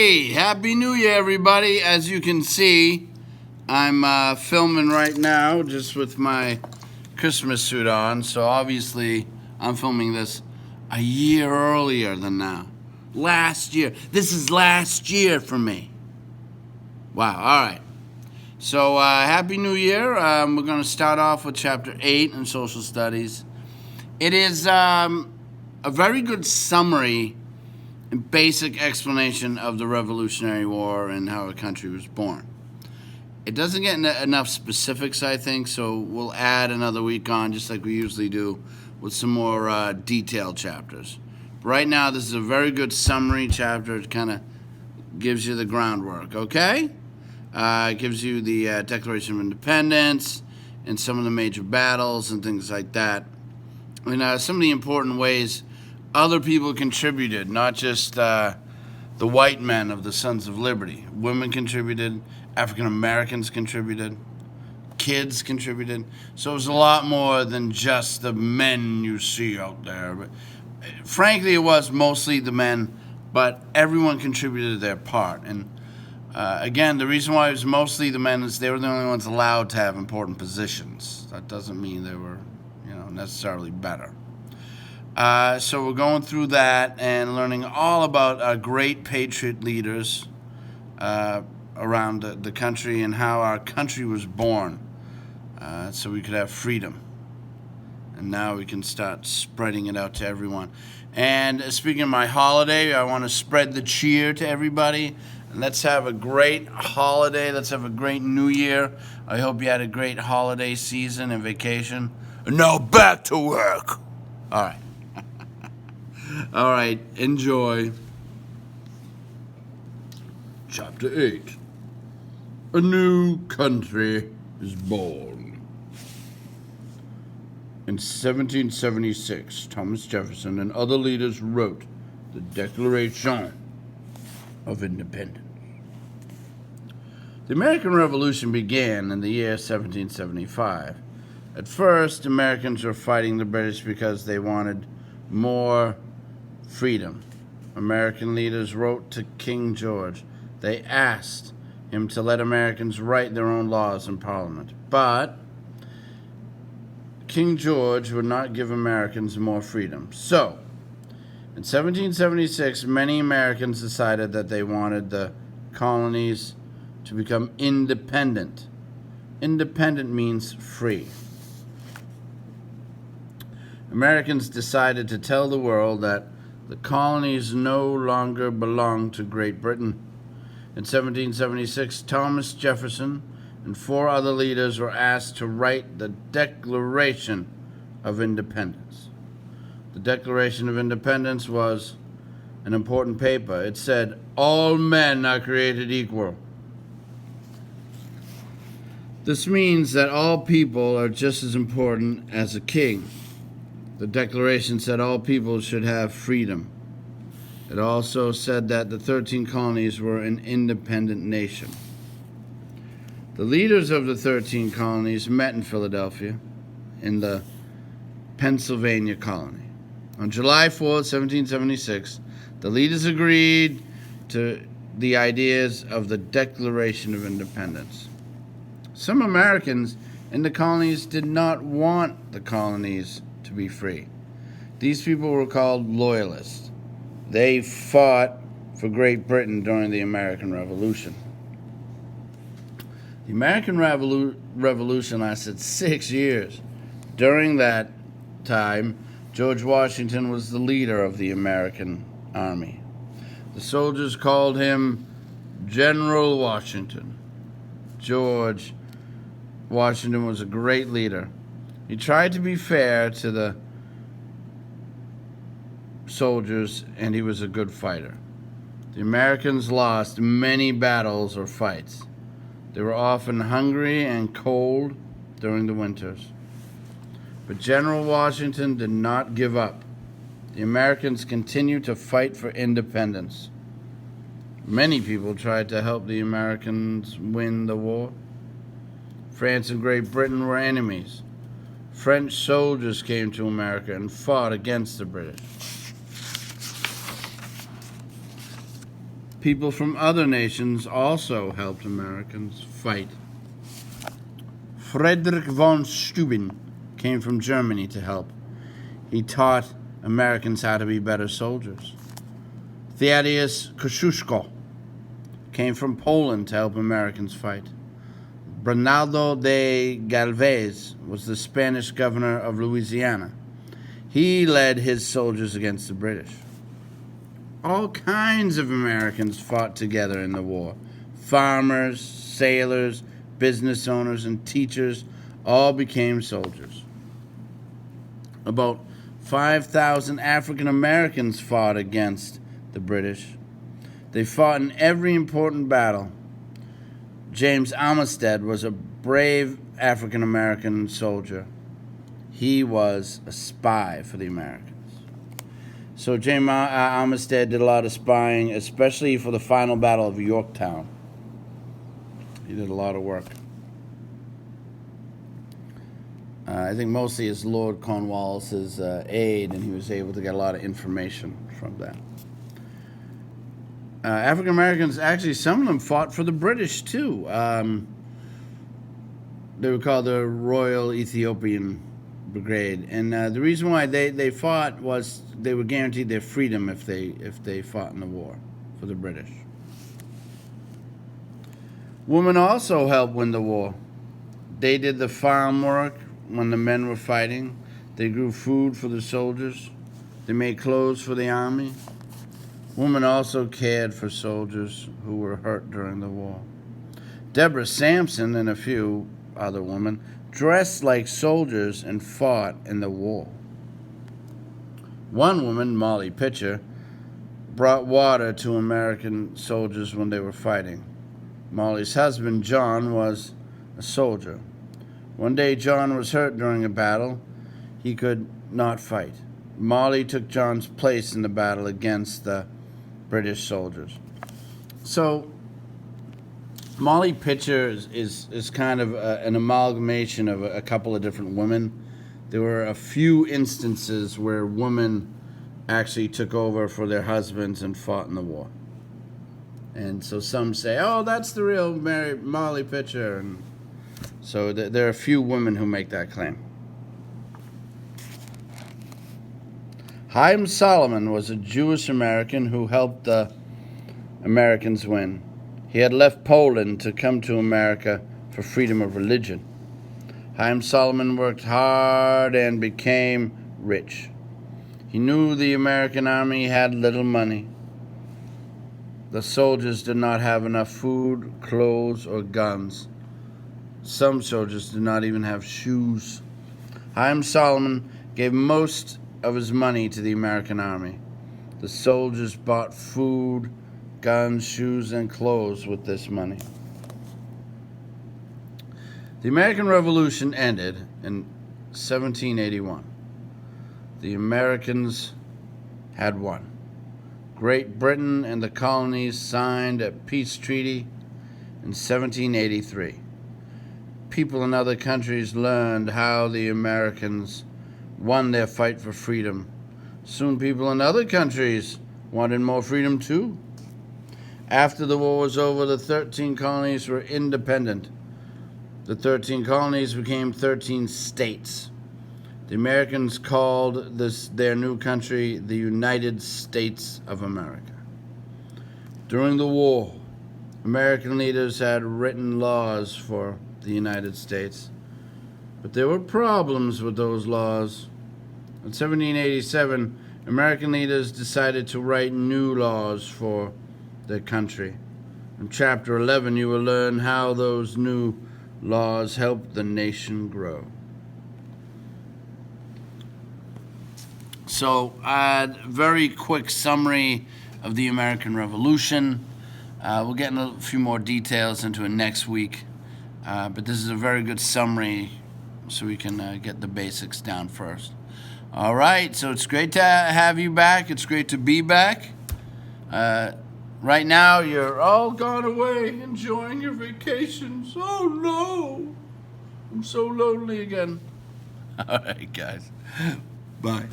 Hey, Happy New Year, everybody. As you can see, I'm filming right now just with my Christmas suit on. So obviously, I'm filming this a year earlier than now. Last year. This is last year for me. Wow, all right. So, Happy New Year. We're going to start off with Chapter 8 in Social Studies. It is a very good summary and basic explanation of the Revolutionary War and how a country was born. It doesn't get enough specifics, I think, so we'll add another week on, just like we usually do, with some more detailed chapters. But right now, this is a very good summary chapter. It kind of gives you the groundwork, okay? It gives you the Declaration of Independence and some of the major battles and things like that. And some of the important ways other people contributed, not just the white men of the Sons of Liberty. Women contributed, African Americans contributed, kids contributed. So it was a lot more than just the men you see out there. But frankly, it was mostly the men, but everyone contributed their part. And again, the reason why it was mostly the men is they were the only ones allowed to have important positions. That doesn't mean they were, necessarily better. So we're going through that and learning all about our great patriot leaders around the country and how our country was born so we could have freedom. And now we can start spreading it out to everyone. And speaking of my holiday, I want to spread the cheer to everybody. And let's have a great holiday. Let's have a great New Year. I hope you had a great holiday season and vacation. And now back to work. All right. All right, enjoy. Chapter 8. A new country is born. In 1776, Thomas Jefferson and other leaders wrote the Declaration of Independence. The American Revolution began in the year 1775. At first, Americans were fighting the British because they wanted more freedom. American leaders wrote to King George. They asked him to let Americans write their own laws in Parliament. But King George would not give Americans more freedom. So, in 1776, many Americans decided that they wanted the colonies to become independent. Independent means free. Americans decided to tell the world that the colonies no longer belonged to Great Britain. In 1776, Thomas Jefferson and 4 other leaders were asked to write the Declaration of Independence. The Declaration of Independence was an important paper. It said, "All men are created equal." This means that all people are just as important as a king. The Declaration said all people should have freedom. It also said that the 13 colonies were an independent nation. The leaders of the 13 colonies met in Philadelphia in the Pennsylvania colony. On July 4th, 1776, the leaders agreed to the ideas of the Declaration of Independence. Some Americans in the colonies did not want the colonies to be free. These people were called loyalists. They fought for Great Britain during the American Revolution. The American Revolution lasted 6 years. During that time, George Washington was the leader of the American army. The soldiers called him General Washington. George Washington was a great leader. He tried to be fair to the soldiers, and he was a good fighter. The Americans lost many battles or fights. They were often hungry and cold during the winters. But General Washington did not give up. The Americans continued to fight for independence. Many people tried to help the Americans win the war. France and Great Britain were enemies. French soldiers came to America and fought against the British. People from other nations also helped Americans fight. Friedrich von Steuben came from Germany to help. He taught Americans how to be better soldiers. Thaddeus Kosciuszko came from Poland to help Americans fight. Bernardo de Galvez was the Spanish governor of Louisiana. He led his soldiers against the British. All kinds of Americans fought together in the war. Farmers, sailors, business owners, and teachers all became soldiers. About 5,000 African Americans fought against the British. They fought in every important battle. James Armistead was a brave African American soldier. He was a spy for the Americans. So James Armistead did a lot of spying, especially for the final battle of Yorktown. He did a lot of work. I think mostly as Lord Cornwallis's aide, and he was able to get a lot of information from that. African Americans, actually, some of them fought for the British too. They were called the Royal Ethiopian Brigade, and the reason why they fought was they were guaranteed their freedom if they fought in the war for the British. Women also helped win the war. They did the farm work when the men were fighting. They grew food for the soldiers. They made clothes for the army. Women also cared for soldiers who were hurt during the war. Deborah Sampson and a few other women dressed like soldiers and fought in the war. One woman, Molly Pitcher, brought water to American soldiers when they were fighting. Molly's husband, John, was a soldier. One day, John was hurt during a battle. He could not fight. Molly took John's place in the battle against the British soldiers. So, Molly Pitcher is kind of an amalgamation of a couple of different women. There were a few instances where women actually took over for their husbands and fought in the war. And so some say, oh, that's the real Molly Pitcher. And so there are a few women who make that claim. Haym Salomon was a Jewish American who helped the Americans win. He had left Poland to come to America for freedom of religion. Haym Salomon worked hard and became rich. He knew the American army had little money. The soldiers did not have enough food, clothes, or guns. Some soldiers did not even have shoes. Haym Salomon gave most of his money to the American army. The soldiers bought food, guns, shoes, and clothes with this money. The American Revolution ended in 1781. The Americans had won. Great Britain and the colonies signed a peace treaty in 1783. People in other countries learned how the Americans won their fight for freedom. Soon people in other countries wanted more freedom too. After the war was over, the 13 colonies were independent. The 13 colonies became 13 states. The Americans called their new country the United States of America. During the war, American leaders had written laws for the United States, but there were problems with those laws. In 1787, American leaders decided to write new laws for their country. In Chapter 11, you will learn how those new laws helped the nation grow. So, very quick summary of the American Revolution. We'll get into a few more details into it next week, but this is a very good summary so we can get the basics down first. All right, so it's great to have you back. It's great to be back. Right now, you're all gone away, enjoying your vacations. Oh, no. I'm so lonely again. All right, guys. Bye.